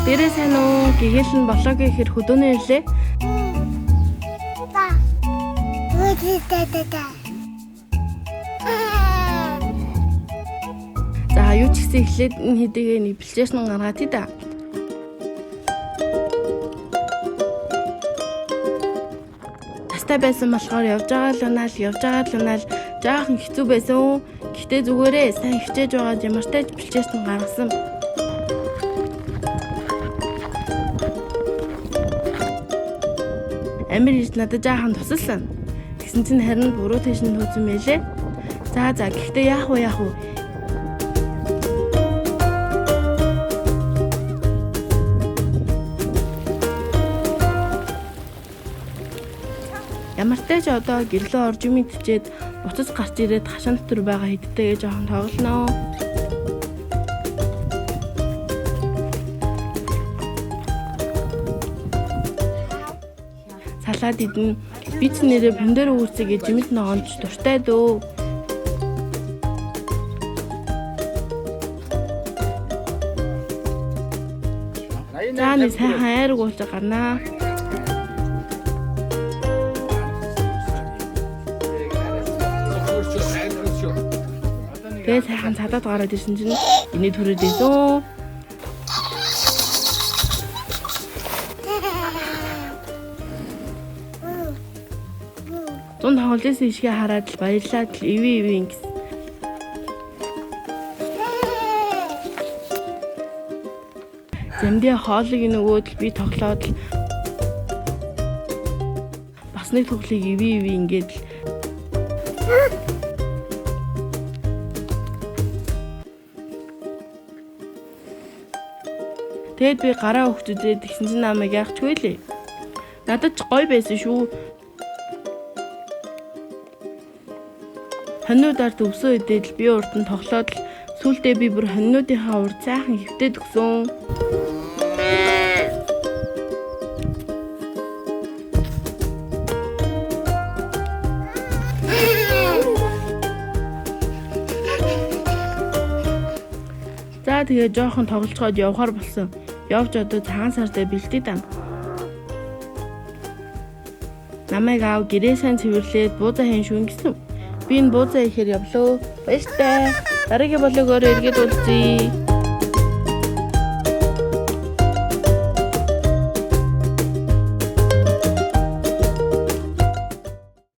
Бүгдээрээ сайн уу? Гэгэл нь болоо гэхээр хөдөөний ирлээ. За юу ч гэсэн эхлээд энэ хэдийгээ нэг бэлчээсэн гаргаад тий да. Тастай байсан болохоор явж байгаа л унаал жаахан хэцүү байсан. Гэхдээ зүгээрээ сайн хичээж байгаа ямартай ч бэлчээсэн гаргасан. Амир ирж надад жаахан тусалсан. Тэгсэн чинь харин буруу тийш нь туусан мэлээ. За гэхдээ яах вэ? Ямартай ч одоо гэрлөө орж мэдчихэд буцаж гарч ирээд хашаан дотор байгаа хэдтэйгээ жоохон тоглоно. Салаад идэн биц нэрээ помидор үүсгээ жимэд ногоонч дуртай дөө. Зааны сайн хайрг ууж гарнаа. Тэгээ сайхан цадаад гараад ирсэн чинь эний төрөөд исэн. Зун тоглолтын ишгээ хараад л баярлаад л ивэн гэсэн. Зэмдээ хоолыг нөгөөд л би тоглоод л бас нэг тоглолыг ивэн ингээд л тэгэд би гараа өгчөдөө тэгсэн чинь намайг яахчгүй лээ. Надад ч гоё байсан шүү. Хоньнуудаар төвсөн үедээ л би урд нь тоглоод л сүүлдээ би бүр хоньнуудынхаа урд сайхан хөвтөд өгсөн. За тэгээ жоохон тоглолцоход явахаар болсон. Явж одоо цагаан сартай бэлтээ даа. Намайг аав гэрээ сайн цэвэрлээд буузаа хийн шүүн гэсэн. Би энэ буузаа ихээр явлоо. Баяртай. Дараагийн болоогоор эргээд уулзъя.